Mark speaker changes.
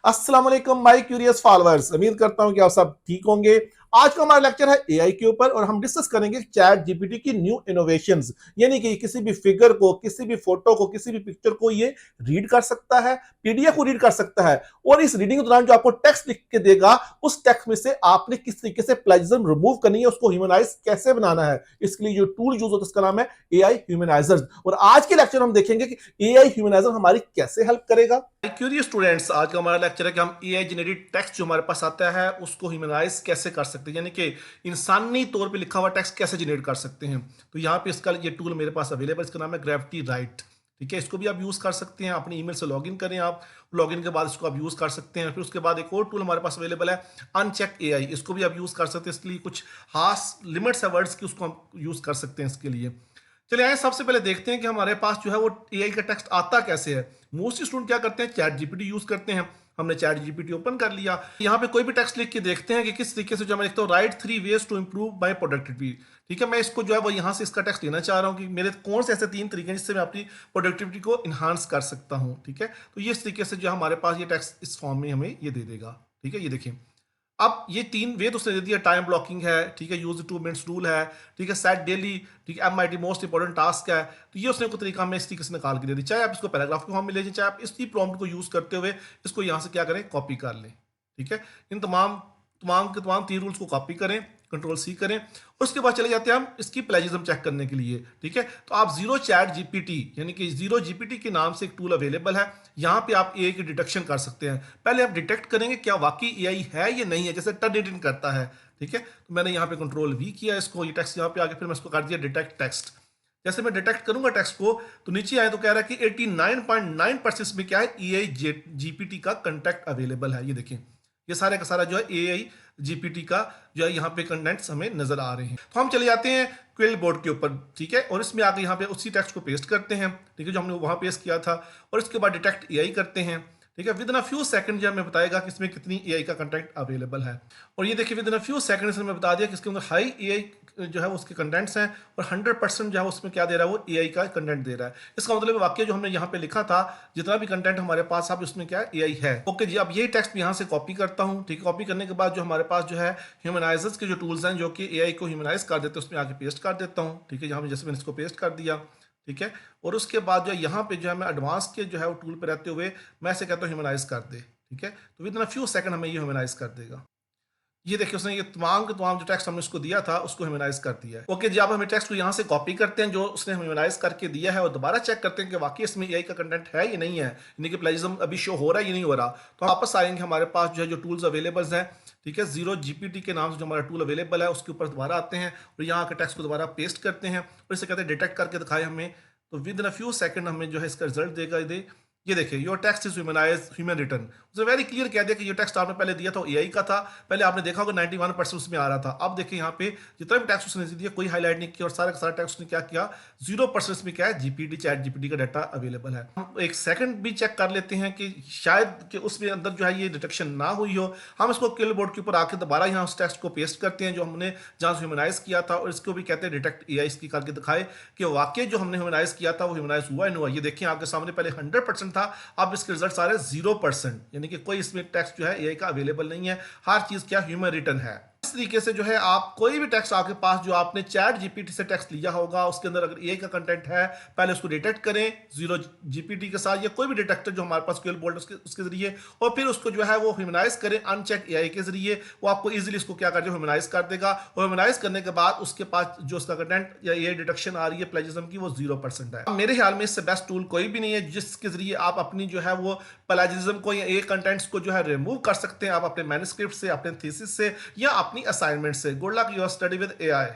Speaker 1: अस्सलाम वालेकुम my curious followers, उम्मीद करता हूं कि आप सब ठीक होंगे। आज का हमारा लेक्चर है एआई के ऊपर और हम डिस्कस करेंगे चैट जीपीटी की न्यू इनोवेशंस। यानी कि किसी भी फिगर को, किसी भी फोटो को, किसी भी पिक्चर को ये रीड कर सकता है, पीडीएफ को रीड कर सकता है और इस रीडिंग के दौरान जो आपको टेक्स्ट लिख के देगा, उस टेक्स्ट में से आपने किस तरीके से प्लेजरिज्म रिमूव करनी है, उसको ह्यूमनाइज कैसे बनाना है। इसके लिए जो टूल यूज होता है उसका नाम है एआई ह्यूमनाइजर्स। और आज के लेक्चर हम देखेंगे कि एआई ह्यूमनाइजर हमारी कैसे हेल्प करेगा। क्यूरियस स्टूडेंट्स, आज का हमारा लेक्चर है कि हम एआई जनरेटेड टेक्स्ट जो हमारे पास आता है उसको ह्यूमनाइज कैसे कर सकते हैं, यानी कि इंसानी तौर पे लिखा हुआ टेक्स्ट कैसे जनरेट कर सकते हैं। तो यहाँ पे इसका ये टूल मेरे पास अवेलेबल, इसका नाम है ग्रेविटी राइट। ठीक है, इसको भी आप यूज कर सकते हैं। अपनी ईमेल से लॉगिन करें, आप लॉगिन के बाद इसको आप यूज कर सकते हैं। फिर उसके बाद एक और टूल हमारे पास अवेलेबल है अनचेक एआई, इसको भी आप यूज कर सकते हैं। इसके लिए कुछ खास लिमिट्स है वर्ड्स की, उसको हम यूज कर सकते हैं इसके लिए। चलिए आइए सबसे पहले देखते हैं कि हमारे पास जो है वो एआई का टेक्स्ट आता कैसे है। मोस्ट स्टूडेंट क्या करते हैं, चैट जीपीटी यूज करते हैं। हमने चैट जीपीटी ओपन कर लिया, यहाँ पे कोई भी टेक्स्ट लिख के देखते हैं कि किस तरीके से जो मैं लिखता हूँ, write 3 ways to improve my productivity. ठीक है, मैं इसको जो है वो यहाँ से इसका टेक्स्ट लेना चाह रहा हूँ कि मेरे कौन से ऐसे 3 तरीके हैं जिससे मैं अपनी प्रोडक्टिविटी को इन्हांस कर सकता हूँ। ठीक है, तो ये इस तरीके से जो हमारे पास ये टेक्स्ट इस फॉर्म में हमें ये दे देगा। ठीक है, ये देखिए अब ये 3 वेद उसने दे दिया। टाइम ब्लॉकिंग है, ठीक है, यूज 2 मिनट्स रूल है, ठीक है, सेट डेली, ठीक है, एमआईटी मोस्ट इंपॉर्टेंट टास्क है। तो ये उसने कोई तरीका हमें इस तरीके से निकाल के दे दी। चाहे आप इसको पैराग्राफ के फॉर्म में ले जाए, चाहे आप इसी प्रॉम्प्ट को यूज करते हुए इसको यहाँ से क्या करें, कॉपी कर लें। ठीक है, इन तमाम तमाम के तमाम 3 रूल्स को कॉपी करें, कंट्रोल सी करें और उसके बाद चले जाते हैं हम इसकी प्लेजिज्म चेक करने के लिए। ठीक है, तो आप जीरो चैट जीपीटी यानी कि जीरो जीपीटी के नाम से एक टूल अवेलेबल है। यहाँ पे आप एआई की डिटेक्शन कर सकते हैं। पहले आप डिटेक्ट करेंगे क्या वाकई एआई है या नहीं है, जैसे टर्निटिन करता है। ठीक है, तो मैंने यहाँ पे कंट्रोल वी किया इसको, ये टेक्स्ट यहाँ पे आगे, फिर मैं इसको कर दिया डिटेक्ट टेक्स्ट। जैसे मैं डिटेक्ट करूंगा टेक्स्ट को तो नीचे आए तो कह रहा है कि 89.9% में क्या है, एआई जीपीटी का कंटेक्ट अवेलेबल है। ये देखें, ये सारे का सारा जो है एआई जीपीटी का जो है यहाँ पे कंटेंट्स हमें नजर आ रहे हैं। तो हम चले जाते हैं क्विल बोर्ड के ऊपर। ठीक है, और इसमें आके यहाँ पे उसी टेक्स्ट को पेस्ट करते हैं। ठीक है, जो हमने वहां पेस्ट किया था, और इसके बाद डिटेक्ट एआई करते हैं। ठीक है, with in a few second जो हमें बताएगा कि इसमें कितनी एआई का कंटेंट अवेलेबल है। और ये देखिए, with in a few seconds में बता दिया कि इसके अंदर हाई एआई जो है उसके कंटेंट्स हैं और 100% जो है उसमें क्या दे रहा है, वो एआई का कंटेंट दे रहा है। इसका मतलब वाक्य जो हमने यहाँ पे लिखा था, जितना भी कंटेंट हमारे पास अब उसमें क्या है, एआई है। ओके जी, अब ये टेक्स्ट यहाँ से कॉपी करता हूँ। ठीक है, कॉपी करने के बाद जो हमारे पास जो है ह्यूमनाइजर्स के जो टूल्स हैं जो कि एआई को ह्यूमनाइज कर देते हैं, उसमें आके पेस्ट कर देता हूँ। ठीक है, यहाँ पे जैसे मैंने इसको पेस्ट कर दिया। ठीक है, और उसके बाद जो यहाँ पे जो है मैं एडवांस के जो है वो टूल पे रहते हुए मैं ऐसे कहता हूँ ह्यूमनाइज कर दे। ठीक है, तो with in a few second हमें ये ह्यूमनाइज कर देगा। ये देखिए, उसने ये तमाम के तमाम जो टेक्स्ट हमने उसको दिया था उसको ह्यूमनाइज कर दिया है। ओके जी, अब हमें टेक्स्ट को यहाँ से कॉपी करते हैं जो उसने ह्यूमनाइज करके दिया है और दोबारा चेक करते हैं कि वाकई इसमें एआई का कंटेंट है या नहीं है, यानी कि प्लेजिज्म अभी शो हो रहा है या नहीं हो रहा। तो वापस आएंगे, हमारे पास जो है जो टूल्स अवेलेबल हैं। ठीक है, जीरो जीपीटी के नाम से जो हमारा टूल अवेलेबल है उसके ऊपर दोबारा आते हैं और यहाँ के टेक्स्ट को दोबारा पेस्ट करते हैं और इसे कहते हैं डिटेक्ट करके दिखाए हमें। तो with in a few second हमें जो है इसका रिजल्ट देगा। ये देखिए, your text is humanise human return. उसने वेरी क्लियर कह दिया कि ये टेक्स्ट आपने पहले दिया था एआई का था। पहले आपने देखा होगा 91% उसमें आ रहा था। अब देखिए यहाँ पे जितना भी टेक्स्ट उसने दिया कोई हाईलाइट नहीं किया और सारा का सारा टेक्स्ट ने क्या किया, 0% में क्या है, जीपीटी चैट जीपीटी का डाटा अवेलेबल है। हम एक सेकंड भी चेक कर लेते हैं कि शायद कि उसमें अंदर जो है ये डिटेक्शन ना हुई हो। हम इसको किल बोर्ड के ऊपर आके दोबारा यहाँ उस टेक्स्ट को पेस्ट करते हैं जो हमने जहाँ से ह्यूमनाइज किया था और इसको भी कहते हैं डिटेक्ट एआई, इसकी करके दिखाए कि वाकई जो हमने ह्यूमनाइज किया था वो ह्यूमनाइज हुआ या नहीं हुआ। ये देखिए आपके सामने पहले 100% था, अब इसके रिजल्ट सारे 0%, यानी कि कोई इसमें टेक्स्ट जो है एआई का अवेलेबल नहीं है। हर चीज क्या, ह्यूमन रिटर्न है। इस तरीके से जो है आप कोई भी टेक्स्ट आपके पास जो आपने चैट जीपीटी से टेक्स्ट लिया होगा उसके अंदर अगर एआई का कंटेंट है, पहले उसको डिटेक्ट करें जीरो जीपीटी के साथ या कोई भी डिटेक्टर जो हमारे पास क्यूएल बोल्ट उसके जरिए, और फिर उसको जो है वो ह्यूमनाइज करें अनचेक एआई के जरिए। वो आपको इजीली इसको क्या कर ह्यूमनाइज कर देगा और ह्यूमनाइज करने के बाद उसके पास जो उसका कंटेंट या एआई डिटेक्शन आ रही है प्लेजिज्म की, वो 0% है। मेरे ख्याल में इससे बेस्ट टूल कोई भी नहीं है जिसके जरिए आप अपनी जो है वो प्लेजिज्म को या एआई कंटेंट्स को जो है रिमूव कर सकते हैं। आप अपने मैन्युस्क्रिप्ट से, अपने थीसिस से या अपनी असाइनमेंट से। Good luck, your study with AI.